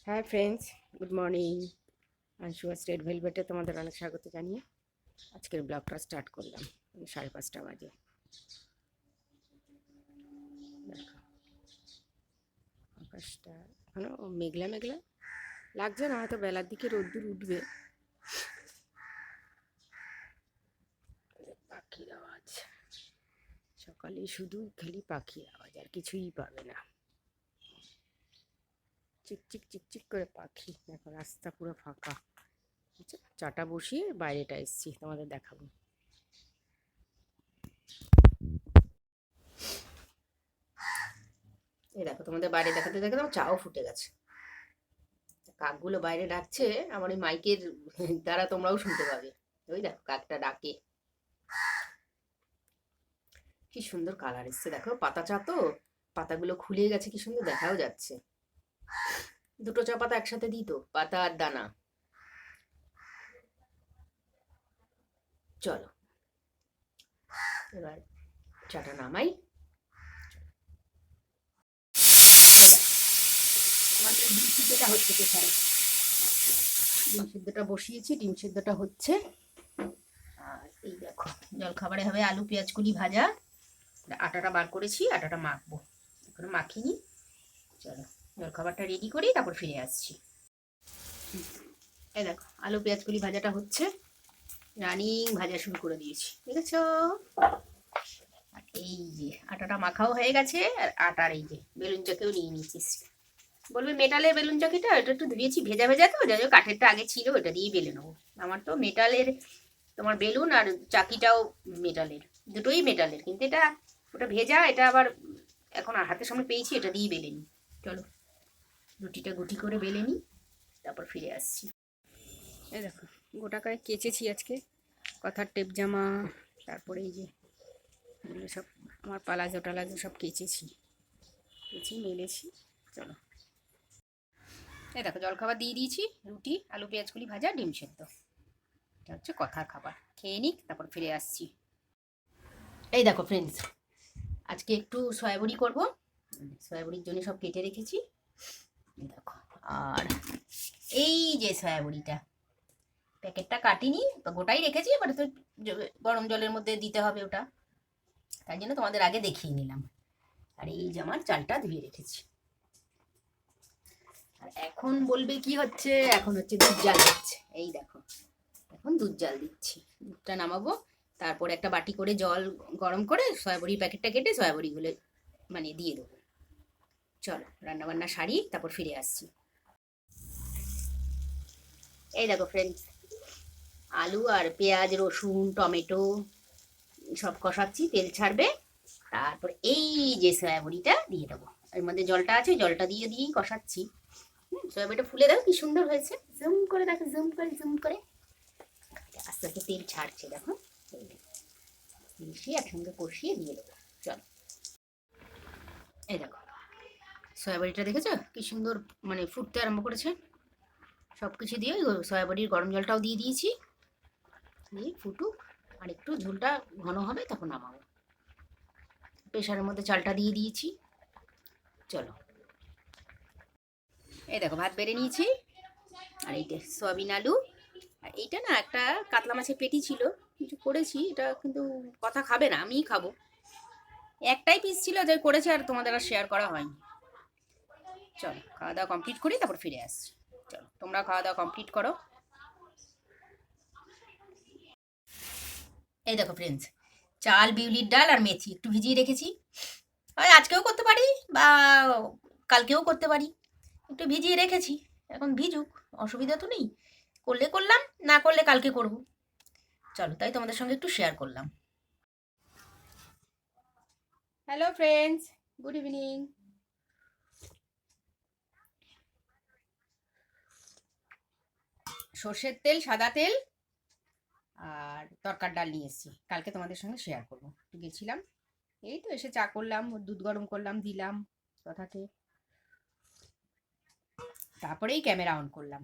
High friends, good morning. আনশুয়া state ভেলভেটে তোমাদের অনেক স্বাগত জানিয়ে আজকের ব্লগটা স্টার্ট করলাম। 5:30 বাজে। দেখো আকাশটা এখনো মেঘলা মেঘলা লাগছে না, হয়তো বেলার দিকে রোদ্দুর উঠবে। পাখির আওয়াজ, সকালে শুধু খালি পাখির আওয়াজ, আর কিছুই পাবে না। চিকচিক চিকচিক করে পাখি। দেখো রাস্তা পুরো ফাঁকা। আচ্ছা, চাটা বসিয়ে বাইরেটা এসছি, তোমাদের দেখাবো। এই দেখো, তোমাদের বাইরে দেখাতে দেখাতে আমার চাও ফুটে গেছে। কাকগুলো বাইরে ডাকছে, আমার ওই মাইকের দ্বারা তোমরাও শুনতে পাবে। ওই দেখো কাকটা ডাকে। কি সুন্দর কালার এসছে দেখো, পাতা চা তো, পাতাগুলো খুলে গেছে, কি সুন্দর দেখাও যাচ্ছে। দুটো চা পাতা একসাথে দিই তো, পাতা আর দানা। চলো এবার চাটা নামাই। আমাদের ডিম সিদ্ধটা হচ্ছে, কোথায় ডিম সিদ্ধটা বসিয়েছি, ডিম সিদ্ধটা হচ্ছে। আর এই দেখো জলখাবারে হবে আলু পেঁয়াজ কলি ভাজা। আটাটা বার করেছি, আটাটা মাখবো, এখনো মাখিনি। চলো জলখাবারটা রেডি করি, তারপর ফিরে আসছি। এই দেখো আলু পেঁয়াজ কলি ভাজাটা হচ্ছে, রানিং ভাজা শুরু করে দিয়েছি, দেখেছো। আর এই যে আটাটা মাখাও হয়ে গেছে, আর আটার এই যে বেলুন চাকেও নিয়ে নিয়েছিস। বলবে মেটালের বেলুন চাকিটা, এটা একটু ধুয়েছি ভেজা ভেজা তো, যাই হোক কাঠেরটা আগে ছিল, ওটা দিয়েই বেলে নেবো। আমার তো মেটালের, তোমার বেলুন আর চাকিটাও মেটালের, দুটোই মেটালের, কিন্তু এটা ওটা ভেজা, এটা আবার এখন হাতের সামনে পেয়েছি, এটা দিয়েই বেলে নিই। চলো রুটিটা গুটি করে বেলে নিই, তারপর ফিরে আসছি। এই দেখো গোটা কয়েক কেচেছি আজকে, কথার টেপ জামা, তারপরে এই যে এগুলো সব আমার পালাজো টালাজো সব কেচেছি, মেলেছি। চলো এই দেখো জলখাবার দিয়ে দিয়েছি, রুটি আলু পেঁয়াজ কলি ভাজা ডিম সেদ্ধ, এটা হচ্ছে কথার খাবার। খেয়ে নিক, তারপর ফিরে আসছি। এই দেখো ফ্রেন্ডস, আজকে একটু সয়াবড়ি করব, সয়াবড়ির জন্য সব কেটে রেখেছি। দেখো, আর এই যে সয়াবড়িটা, প্যাকেটটা কাটিনি, গোটাই রেখেছি, এবার তো গরম জলের মধ্যে দিতে হবে ওটা, তাই জন্য তোমাদের আগে দেখিয়ে নিলাম। আর এই যে আমার চালটা ধুয়ে রেখেছি। আর এখন বলবে কি হচ্ছে, এখন হচ্ছে দুধ জাল দিচ্ছে। এই দেখো এখন দুধ জাল দিচ্ছি, দুধটা নামাবো, তারপর একটা বাটি করে জল গরম করে সয়াবড়ির প্যাকেটটা কেটে সয়াবড়িগুলো মানে দিয়ে দেবো। চলো রান্নাবান্না সারি, তারপর ফিরে আসছি। এই দেখো ফ্রেন্ডস, আলু আর পেঁয়াজ রসুন টমেটো সব কষাচ্ছি, তেল ছাড়বে, তারপর এই যে সয়াবড়িটা দিয়ে দেবো। এর মধ্যে জলটা আছে, জলটা দিয়ে দিয়েই কষাচ্ছি। সয়াবড়িটা ফুলে দেখো কি সুন্দর হয়েছে, জুম করে দেখো, জুম করে জুম করে আস্তে আস্তে তেল ছাড়ছে, দেখো মিশিয়ে একসঙ্গে কষিয়ে দিয়ে দেবো। চলো এই দেখো সয়াবড়িটা দেখেছো কি সুন্দর মানে ফুটতে আরম্ভ করেছে। সব কিছু দিয়ে সয়াবড়ির গরম জলটাও দিয়ে দিয়েছি, দিয়ে ফুটুক, আর একটু ঝোলটা ঘন হবে তখন নামাবো। প্রেশারের মধ্যে চালটা দিয়ে দিয়েছি। চলো এই দেখো ভাত বেড়ে নিয়েছি, আর এইটা সয়াবিন আলু, আর এইটা না একটা কাতলা মাছের পেটি ছিল, কিছু করেছি, এটা কিন্তু কথা খাবে না, আমিই খাবো। একটাই পিস ছিল যে করেছে, আর তোমাদের আর শেয়ার করা হয়নি। চলো খাওয়া দাওয়া কমপ্লিট করি, তারপর ফিরে আসছি। চলো তোমরা খাওয়া দাওয়া কমপ্লিট করো। এই দেখো ফ্রেন্ডস, চাল বিউলির ডাল আর মেথি একটু ভিজিয়ে রেখেছি, হয় আজকেও করতে পারি বা কালকেও করতে পারি, একটু ভিজিয়ে রেখেছি, এখন ভিজুক, অসুবিধা তো নেই, করলে করলাম, না করলে কালকে করব। চলো তাই তোমাদের সঙ্গে একটু শেয়ার করলাম। Hello friends, good evening. সর্ষের তেল, সাদা তেল আর তরকার ডাল নিয়ে এসেছি, কালকে তোমাদের সঙ্গে শেয়ার করবো। একটু গেছিলাম, এই তো এসে চা করলাম, দুধ গরম করলাম, দিলাম কথাকে, তারপরেই ক্যামেরা অন করলাম,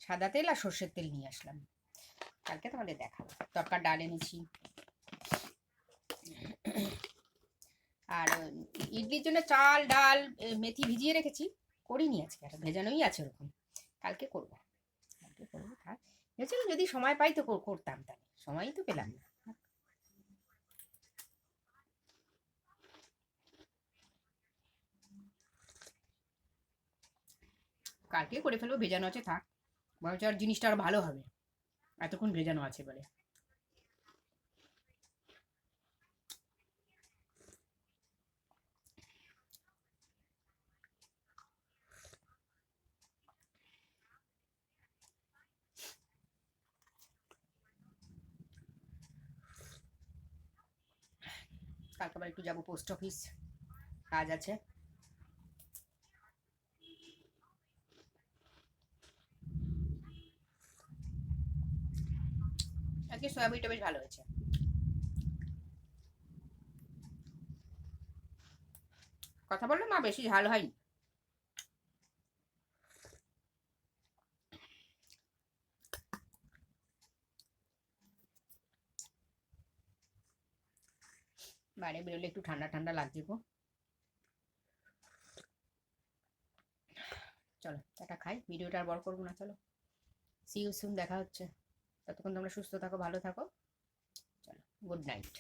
সাদা তেল আর সর্ষের তেল নিয়ে আসলাম, কালকে তোমাদের দেখাবো। তরকার ডাল এনেছি, আর ইডলির জন্য চাল ডাল মেথি ভিজিয়ে রেখেছি, করিনি আজকে, আর ভেজানোই আছে ওরকম, কালকে করবো, কালকে করবো। থাক, ভেবেছিলাম যদি সময় পাই তো করতাম, তাহলে সময়ই তো পেলাম না। কালকে করে ফেলবো, ভেজানো আছে থাক, বরঞ্চ আর জিনিসটা আরো ভালো হবে এতক্ষণ ভেজানো আছে বলে। কালকে আবার একটু যাবো পোস্ট অফিস, কাজ আছে। আজকে সয়াবিনটা বেশ ভালো হয়েছে। কথা বললো মা, বেশি ঝাল হয়নি। বাইরে বেরোলে একটু ঠান্ডা ঠান্ডা লাগছে গো। চলো এটা খাই, ভিডিওটা আর বড় করবো না, চলো সি ইউ সুন, দেখা হচ্ছে। ততক্ষণ তোমরা সুস্থ থাকো, ভালো থাকো, চলো গুড নাইট।